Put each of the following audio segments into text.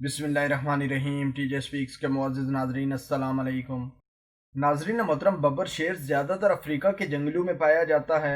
बिस्मिल्लाहिर्रहमानिर्रहीम। TJ speaks के मुअज़्ज़िज़ नाज़रीन, अस्सलाम अलैकुम। नाज़रीन मोहतरम, बब्बर शेर ज़्यादातर अफ्रीका के जंगलों में पाया जाता है,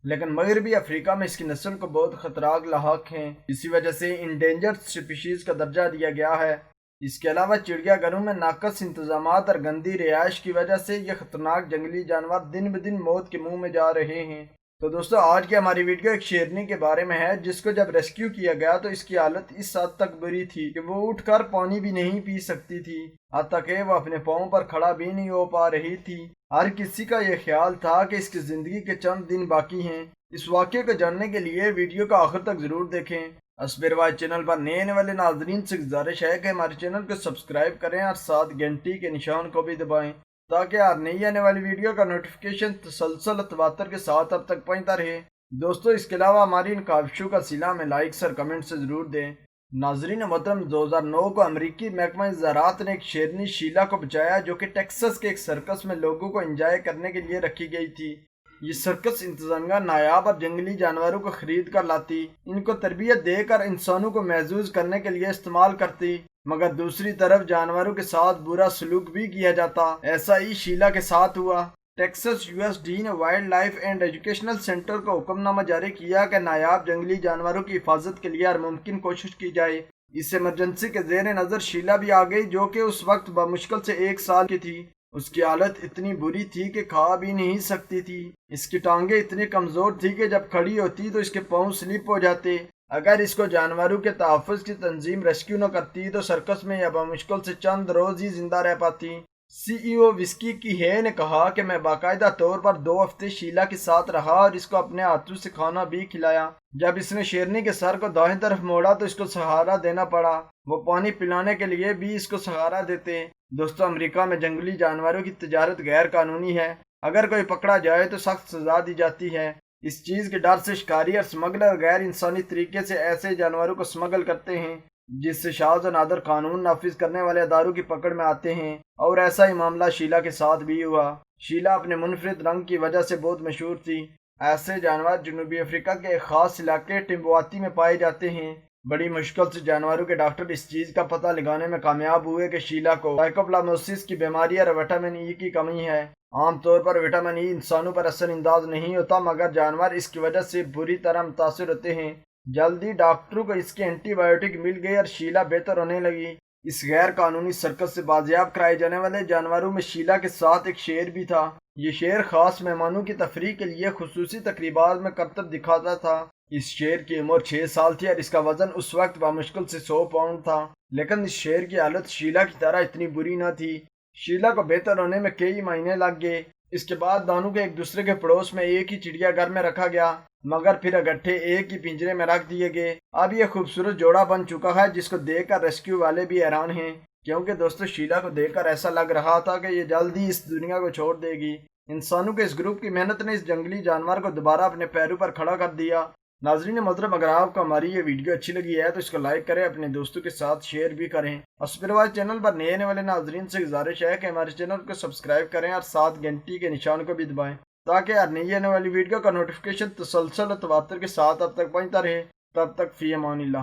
लेकिन मगरबी अफ्रीका में इसकी नस्ल को बहुत ख़तरनाक लाहक हैं। इसी वजह से इंडेंजर्ड स्पीशीज़ का दर्जा दिया गया है। इसके अलावा चिड़ियाघरों में नाकस इंतज़ामात और गंदी रिहाइश की वजह से ये ख़तरनाक जंगली जानवर दिन ब दिन मौत के मुंह में जा रहे हैं। तो दोस्तों, आज की हमारी वीडियो एक शेरनी के बारे में है, जिसको जब रेस्क्यू किया गया तो इसकी हालत इस हद तक बुरी थी कि वो उठकर पानी भी नहीं पी सकती थी, हत्ता कि वो अपने पाँव पर खड़ा भी नहीं हो पा रही थी। हर किसी का ये ख्याल था कि इसकी ज़िंदगी के चंद दिन बाकी हैं। इस वाक़े को जानने के लिए वीडियो को आखिर तक ज़रूर देखें। अस्बिरवाज चैनल पर नए आने वाले नाज़रीन से गुजारिश है कि हमारे चैनल को सब्सक्राइब करें और साथ घंटी के निशान को भी दबाएं, ताकि हर नई आने वाली वीडियो का नोटिफिकेशन तसलसल तवातर के साथ अब तक पहुंचता रहे। दोस्तों, इसके अलावा हमारी इन काविशों का सिला में लाइक्स और कमेंट से ज़रूर दें। नाजरीन मोहतरम, 2009 को अमरीकी महकमा ज़राअत ने एक शेरनी शीला को बचाया, जो कि टेक्सास के एक सर्कस में लोगों को एंजॉय करने के लिए रखी गई थी। ये सर्कस इंतजामिया नायाब और जंगली जानवरों को खरीद कर लाती, इनको तरबियत देकर इंसानों को महजूज करने के लिए इस्तेमाल करती, मगर दूसरी तरफ जानवरों के साथ बुरा सलूक भी किया जाता। ऐसा ही शीला के साथ हुआ। टेक्सास यूएसडी ने wild life and educational centre को हुक्मनामा जारी किया कि नायाब जंगली जानवरों की हिफाजत के लिए हर मुमकिन कोशिश की जाए। इस इमरजेंसी के जेर नज़र शीला भी आ गई, जो कि उस वक्त बमुश्किल से 1 साल की थी। उसकी हालत इतनी बुरी थी कि खा भी नहीं सकती थी। इसकी टांगे इतनी कमज़ोर थी कि जब खड़ी होती तो इसके पाँव स्लिप हो जाते। अगर इसको जानवरों के तहफ़्फ़ुज़ की तंजीम रेस्क्यू न करती तो सर्कस में यह बमुश्किल से चंद रोज़ ही जिंदा रह पाती। सीईओ विस्की की हे ने कहा कि मैं बाकायदा तौर पर 2 हफ्ते शीला के साथ रहा और इसको अपने हाथों से खाना भी खिलाया। जब इसने शेरनी के सर को दाहिनी तरफ मोड़ा तो इसको सहारा देना पड़ा। वो पानी पिलाने के लिए भी इसको सहारा देते। दोस्तों, अमेरिका में जंगली जानवरों की तजारत गैर कानूनी है। अगर कोई पकड़ा जाए तो सख्त सजा दी जाती है। इस चीज़ के डर से शिकारी और स्मगलर गैर इंसानी तरीके से ऐसे जानवरों को स्मगल करते हैं, जिससे शाज़ और नादर कानून नाफिज करने वाले अदारों की पकड़ में आते हैं। और ऐसा ही मामला शीला के साथ भी हुआ। शीला अपने मुनफरिद रंग की वजह से बहुत मशहूर थी। ऐसे जानवर जनूबी अफ्रीका के एक खास इलाके टिम्बुआती में पाए जाते हैं। बड़ी मुश्किल से जानवरों के डॉक्टर इस चीज़ का पता लगाने में कामयाब हुए कि शीला को साइकोप्लामोसिस की बीमारी और विटामिन ई की कमी है। आमतौर पर विटामिन ई इंसानों पर असरअंदाज नहीं होता, मगर जानवर इसकी वजह से बुरी तरह मुतासिर होते हैं। जल्दी डॉक्टरों को इसके एंटीबायोटिक मिल गए और शीला बेहतर होने लगी। इस गैर कानूनी सर्कस से बाजियाब कराए जाने वाले जानवरों में शीला के साथ एक शेर भी था। ये शेर खास मेहमानों की तफरीह के लिए खुसूसी तकरीबात में करतब दिखाता था। इस शेर की उम्र 6 साल थी और इसका वजन उस वक्त बामुश्किल से 100 पाउंड था। लेकिन इस शेर की हालत शीला की तरह इतनी बुरी न थी। शीला को बेहतर होने में कई महीने लग गए। इसके बाद दोनों को एक दूसरे के पड़ोस में एक ही चिड़ियाघर में रखा गया, मगर फिर इकट्ठे एक ही पिंजरे में रख दिए गए। अब यह खूबसूरत जोड़ा बन चुका है, जिसको देखकर रेस्क्यू वाले भी हैरान हैं, क्योंकि दोस्तों शीला को देखकर ऐसा लग रहा था कि ये जल्द ही इस दुनिया को छोड़ देगी। इंसानों के इस ग्रुप की मेहनत ने इस जंगली जानवर को दोबारा अपने पैरों पर खड़ा कर दिया। नाज़रीन मोहतरम, अगर आपको हमारी ये वीडियो अच्छी लगी है तो इसको लाइक करें, अपने दोस्तों के साथ शेयर भी करें। अस्बिरवाज चैनल पर नए आने वाले नाज़रीन से गुजारिश है कि हमारे चैनल को सब्सक्राइब करें और साथ घंटी के निशान को भी दबाएं, ताकि हर नई आने वाली वीडियो का नोटिफिकेशन तसलसल तवातर के साथ अब तक पहुंचता रहे। तब तक फी अमानिल्लाह।